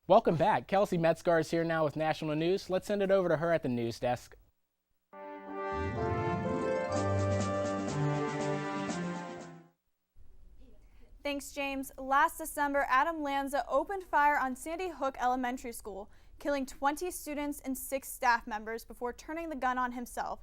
Welcome back. Kelsie Metzgar is here now with national news. Let's send it over to her at the news desk. Thanks, James. Last December, Adam Lanza opened fire on Sandy Hook Elementary School, killing 20 students and 6 staff members before turning the gun on himself.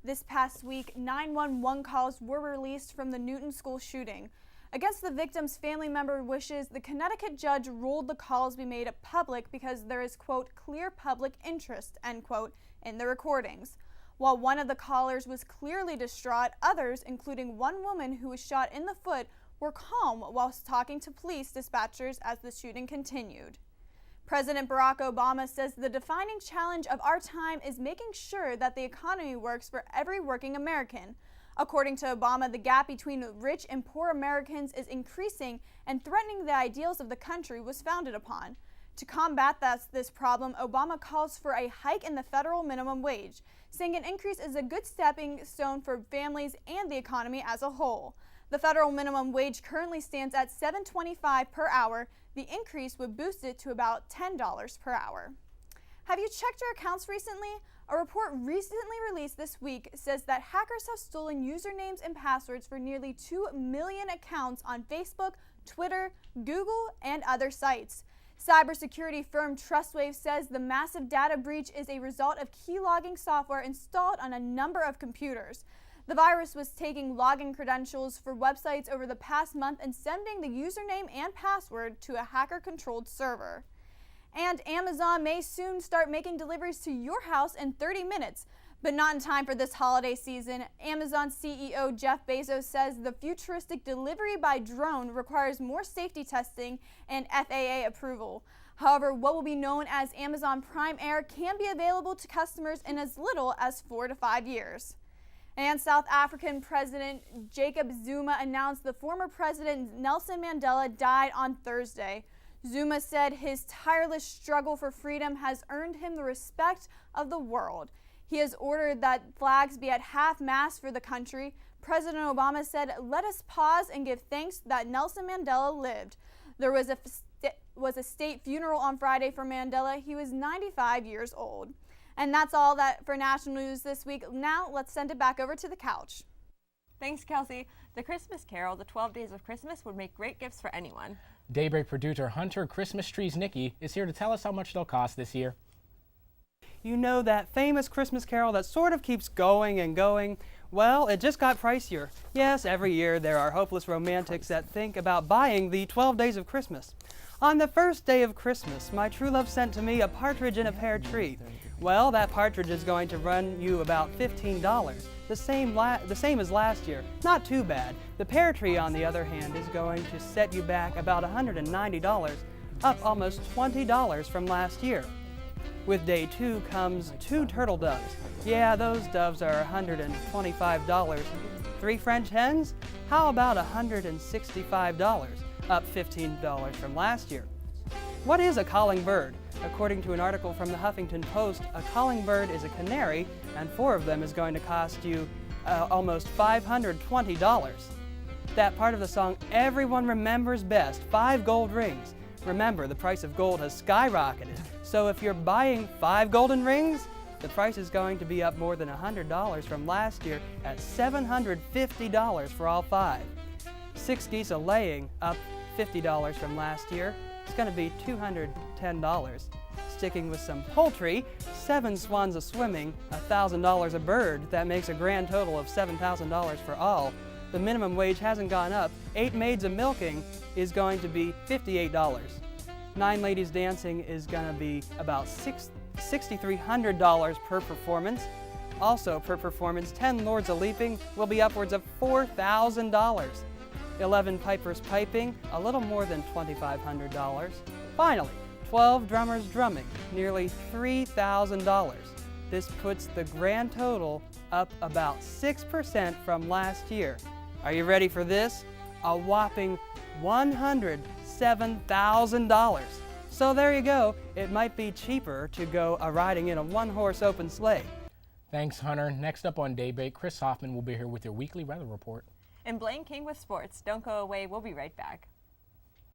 This past week, 911 calls were released from the Newton School shooting. Against the victim's family member wishes, the Connecticut judge ruled the calls be made public because there is, quote, clear public interest, end quote, in the recordings. While one of the callers was clearly distraught, others, including one woman who was shot in the foot, were calm whilst talking to police dispatchers as the shooting continued. President Barack Obama says the defining challenge of our time is making sure that the economy works for every working American. According to Obama, the gap between rich and poor Americans is increasing and threatening the ideals of the country was founded upon. To combat this problem, Obama calls for a hike in the federal minimum wage, saying an increase is a good stepping stone for families and the economy as a whole. The federal minimum wage currently stands at $7.25 per hour. The increase would boost it to about $10 per hour. Have you checked your accounts recently? A report recently released this week says that hackers have stolen usernames and passwords for nearly 2 million accounts on Facebook, Twitter, Google, and other sites. Cybersecurity firm Trustwave says the massive data breach is a result of key logging software installed on a number of computers. The virus was taking login credentials for websites over the past month and sending the username and password to a hacker-controlled server. And Amazon may soon start making deliveries to your house in 30 minutes, but not in time for this holiday season. Amazon CEO Jeff Bezos says the futuristic delivery by drone requires more safety testing and FAA approval. However, what will be known as Amazon Prime Air can be available to customers in as little as 4 to 5 years. And South African President Jacob Zuma announced the former president Nelson Mandela died on Thursday. Zuma said his tireless struggle for freedom has earned him the respect of the world. He has ordered that flags be at half-mast for the country. President Obama said, "Let us pause and give thanks that Nelson Mandela lived." There was a state funeral on Friday for Mandela. He was 95 years old. And that's all that for national news this week. Now let's send it back over to the couch. Thanks, Kelsie. The Christmas Carol, the 12 Days of Christmas, would make great gifts for anyone. Daybreak producer Hunter Christmas Tresnicky is here to tell us how much they'll cost this year. You know that famous Christmas Carol that sort of keeps going and going? Well, it just got pricier. Yes, every year there are hopeless romantics that think about buying the 12 Days of Christmas. On the first day of Christmas, my true love sent to me a partridge in a pear tree. Well, that partridge is going to run you about $15, the same as last year. Not too bad. The pear tree, on the other hand, is going to set you back about $190, up almost $20 from last year. With day 2 comes 2 turtle doves. Yeah, those doves are $125. 3 French hens? How about $165, up $15 from last year? What is a calling bird? According to an article from the Huffington Post, a calling bird is a canary, and 4 of them is going to cost you almost $520. That part of the song everyone remembers best, 5 gold rings. Remember, the price of gold has skyrocketed, so if you're buying 5 golden rings, the price is going to be up more than $100 from last year at $750 for all 5. 6 geese a laying, up $50 from last year. It's going to be $210. Sticking with some poultry, 7 swans a swimming, $1,000 a bird. That makes a grand total of $7,000 for all. The minimum wage hasn't gone up. 8 maids a milking is going to be $58. 9 ladies dancing is going to be about $6,300 per performance. Also per performance, 10 lords a leaping will be upwards of $4,000. 11 pipers piping, a little more than $2,500. Finally, 12 drummers drumming, nearly $3,000. This puts the grand total up about 6% from last year. Are you ready for this? A whopping $107,000. So there you go. It might be cheaper to go riding in a 1-horse open sleigh. Thanks, Hunter. Next up on Daybreak, Chris Hoffman will be here with your weekly weather report. And Blaine King with sports. Don't go away. We'll be right back.